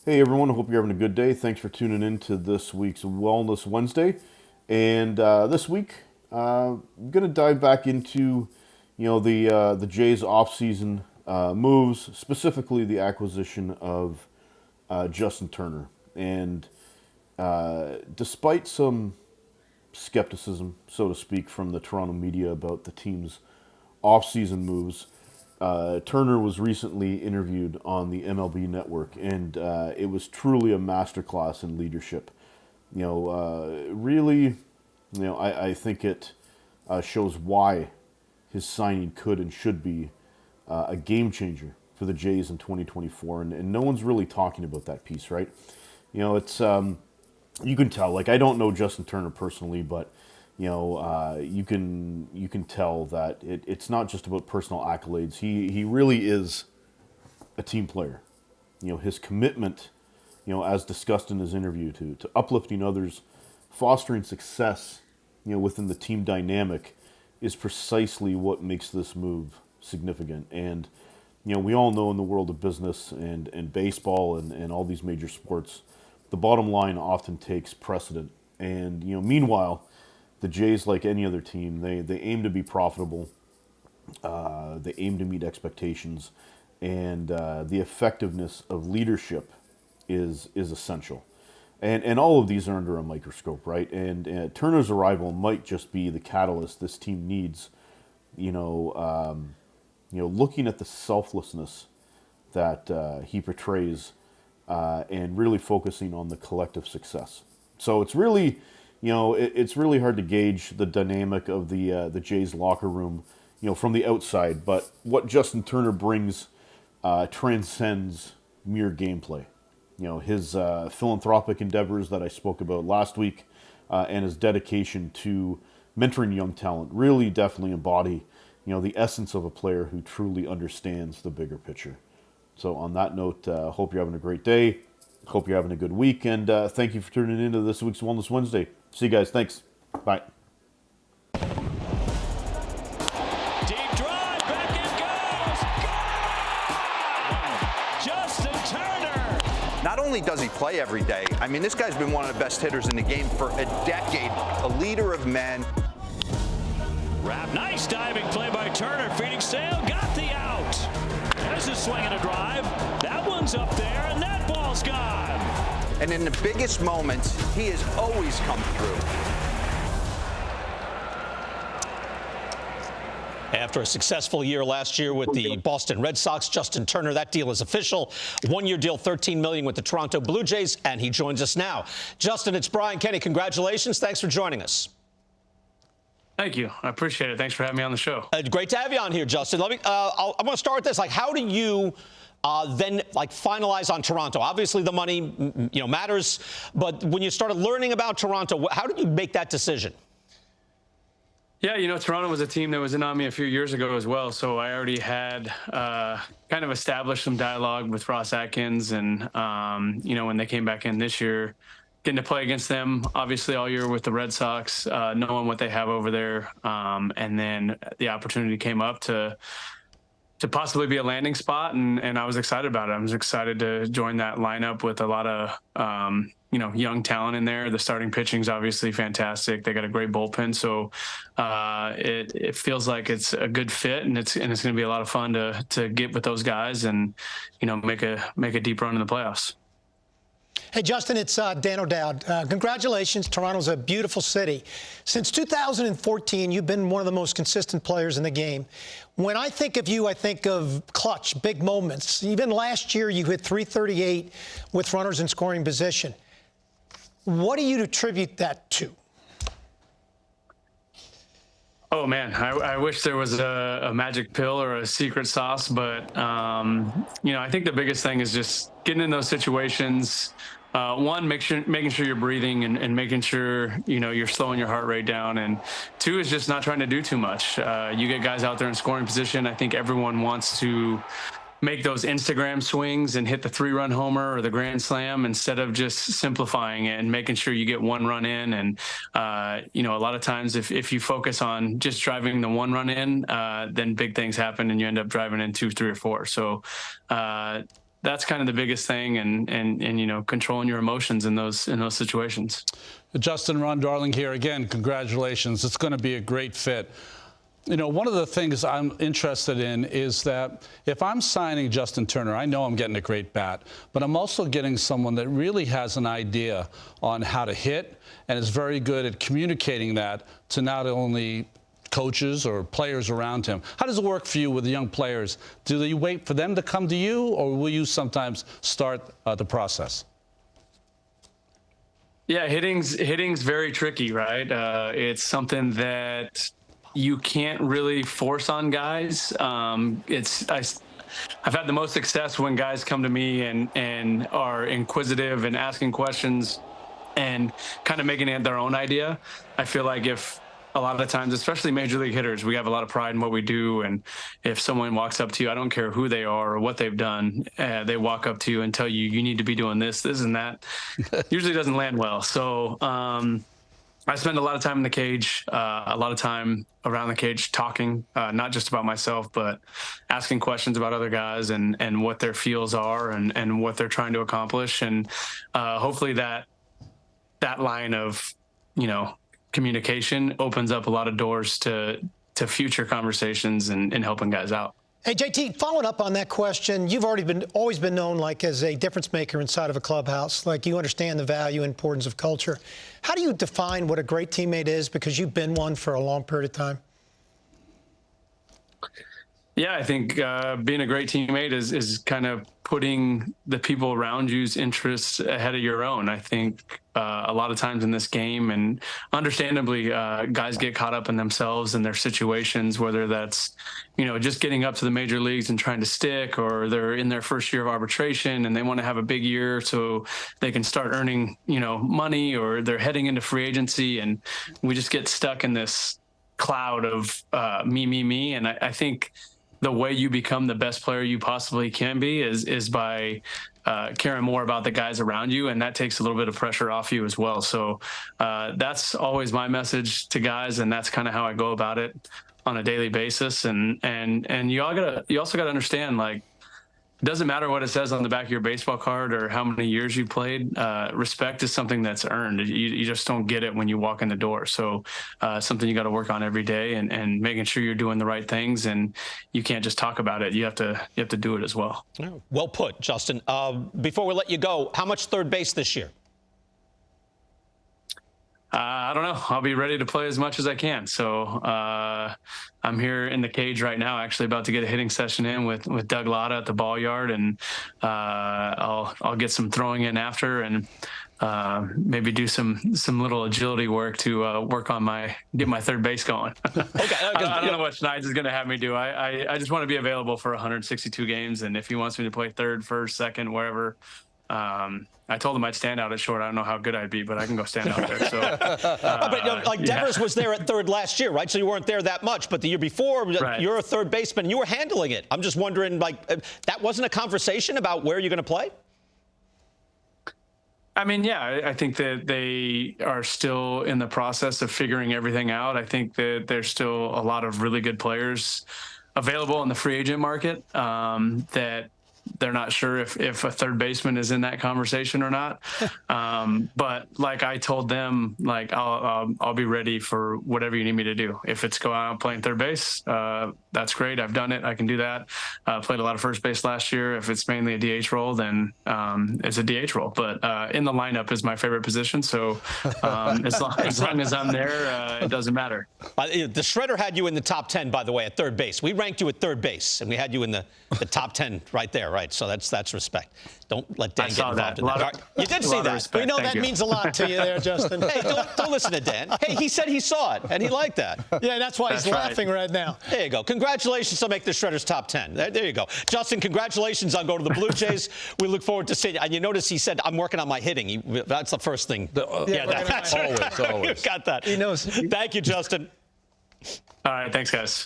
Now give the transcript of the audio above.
Hey everyone, I hope you're having a good day. Thanks for tuning in to this week's Wellness Wednesday. And this week, I'm going to dive back into, the Jays offseason moves, specifically the acquisition of Justin Turner. And despite some skepticism, so to speak, from the Toronto media about the team's offseason moves, Turner was recently interviewed on the MLB Network, and it was truly a masterclass in leadership. Really, I think it shows why his signing could and should be a game changer for the Jays in 2024, and no one's really talking about that piece, right? It's you can tell. Like, I don't know Justin Turner personally, but you can tell that it's not just about personal accolades. He really is a team player. His commitment, as discussed in his interview, to uplifting others, fostering success, within the team dynamic, is precisely what makes this move significant. And we all know in the world of business and baseball and all these major sports, the bottom line often takes precedent. And meanwhile, the Jays, like any other team, they aim to be profitable. They aim to meet expectations, and the effectiveness of leadership is essential. And all of these are under a microscope, right? And Turner's arrival might just be the catalyst this team needs. Looking at the selflessness that he portrays, and really focusing on the collective success. So it's really, it's really hard to gauge the dynamic of the Jays locker room, from the outside. But what Justin Turner brings transcends mere gameplay. His philanthropic endeavors that I spoke about last week, and his dedication to mentoring young talent really definitely embody, the essence of a player who truly understands the bigger picture. So on that note, hope you're having a great day. Hope you're having a good week, and thank you for tuning into this week's Wellness Wednesday. See you guys. Thanks. Bye. Deep drive, back it goes. Justin Turner. Not only does he play every day, I mean, this guy's been one of the best hitters in the game for a decade, a leader of men. Wrap, nice diving play by Turner. Feeding Sale, got the out. There's a swing and a drive. That one's up there, and that ball's gone. And in the biggest moments, he has always come through. After a successful year last year with the Boston Red Sox, Justin Turner, that deal is official. One-year deal, $13 million with the Toronto Blue Jays, and he joins us now. Justin, it's Brian Kenny. Congratulations. Thanks for joining us. Thank you. I appreciate it. Thanks for having me on the show. Great to have you on here, Justin. I want to start with this. Like, how do you then finalize on Toronto? Obviously, the money, matters. But when you started learning about Toronto, how did you make that decision? Yeah, Toronto was a team that was in on me a few years ago as well. So I already had kind of established some dialogue with Ross Atkins. And, when they came back in this year, getting to play against them, obviously, all year with the Red Sox, knowing what they have over there. And then the opportunity came up to possibly be a landing spot, and I was excited about it. I was excited to join that lineup with a lot of, young talent in there. The starting pitching's obviously fantastic. They got a great bullpen, so it feels like it's a good fit, and it's going to be a lot of fun to get with those guys and, make a deep run in the playoffs. Hey, Justin, it's Dan O'Dowd. Congratulations. Toronto's a beautiful city. Since 2014, you've been one of the most consistent players in the game. When I think of you, I think of clutch, big moments. Even last year, you hit .338 with runners in scoring position. What do you attribute that to? Oh, man, I wish there was a magic pill or a secret sauce, but, I think the biggest thing is just getting in those situations. One, making sure you're breathing and making sure, you're slowing your heart rate down. And two is just not trying to do too much. You get guys out there in scoring position. I think everyone wants to make those Instagram swings and hit the 3-run homer or the grand slam instead of just simplifying it and making sure you get one run in. And, a lot of times if you focus on just driving the one run in, then big things happen and you end up driving in 2, 3, or 4. So, that's kind of the biggest thing, and you know, controlling your emotions in those situations. Justin, Ron Darling here again. Congratulations. It's going to be a great fit. You know, one of the things I'm interested in is that if I'm signing Justin Turner, I know I'm getting a great bat, but I'm also getting someone that really has an idea on how to hit and is very good at communicating that to not only coaches or players around him. How does it work for you with the young players? Do you wait for them to come to you, or will you sometimes start the process? Yeah, hitting's very tricky, right? It's something that you can't really force on guys. I've had the most success when guys come to me and are inquisitive and asking questions and kind of making it their own idea. I feel like if a lot of the times, especially major league hitters, we have a lot of pride in what we do. And if someone walks up to you, I don't care who they are or what they've done, they walk up to you and tell you, you need to be doing this and that, usually doesn't land well. So I spend a lot of time in the cage, a lot of time around the cage talking, not just about myself, but asking questions about other guys and what their feels are and what they're trying to accomplish. And hopefully that line of, you know, communication opens up a lot of doors to future conversations and helping guys out. Hey, JT, following up on that question, you've always been known like as a difference maker inside of a clubhouse. Like, you understand the value and importance of culture. How do you define what a great teammate is? Because you've been one for a long period of time. Yeah, I think being a great teammate is kind of putting the people around you's interests ahead of your own. I think a lot of times in this game, and understandably, guys get caught up in themselves and their situations, whether that's, you know, just getting up to the major leagues and trying to stick, or they're in their first year of arbitration and they want to have a big year so they can start earning, you know, money, or they're heading into free agency, and we just get stuck in this cloud of me. And I think the way you become the best player you possibly can be is by caring more about the guys around you, and that takes a little bit of pressure off you as well. So that's always my message to guys, and that's kind of how I go about it on a daily basis. And you also gotta understand, like, it doesn't matter what it says on the back of your baseball card or how many years you played. Respect is something that's earned. You just don't get it when you walk in the door. So something you got to work on every day, and making sure you're doing the right things, and you can't just talk about it. You have to do it as well. Well put, Justin. Before we let you go, how much third base this year? I don't know. I'll be ready to play as much as I can. So I'm here in the cage right now, actually about to get a hitting session in with Doug Latta at the ball yard, and I'll get some throwing in after, and maybe do some little agility work to work on get my third base going. Okay, I don't know what Schneid's is going to have me do. I just want to be available for 162 games, and if he wants me to play third, first, second, wherever. I told him I'd stand out at short. I don't know how good I'd be, but I can go stand out there. So, but you know, like Devers was there at third last year, right? So you weren't there that much. But the year before, right, you're a third baseman. You were handling it. I'm just wondering, like, that wasn't a conversation about where you're going to play? I mean, yeah, I think that they are still in the process of figuring everything out. I think that there's still a lot of really good players available in the free agent market that they're not sure if a third baseman is in that conversation or not. But like I told them, like, I'll be ready for whatever you need me to do. If it's go out playing third base, that's great. I've done it. I can do that. Played a lot of first base last year. If it's mainly a DH role, then it's a DH role. But in the lineup is my favorite position. So as long as I'm there, it doesn't matter. The Shredder had you in the top 10, by the way, at third base. We ranked you at third base, and we had you in the top 10 right there, right? So that's respect. Don't let Dan get involved in that. You did see that. We know that means a lot to you there, Justin. Hey, don't listen to Dan. Hey, he said he saw it, and he liked that. Yeah, that's why he's laughing right now. There you go. Congratulations on making the Shredders top 10. There you go. Justin, congratulations on going to the Blue Jays. We look forward to seeing you. And you notice he said, I'm working on my hitting. That's the first thing. That's always. Got that. He knows. Thank you, Justin. All right. Thanks, guys.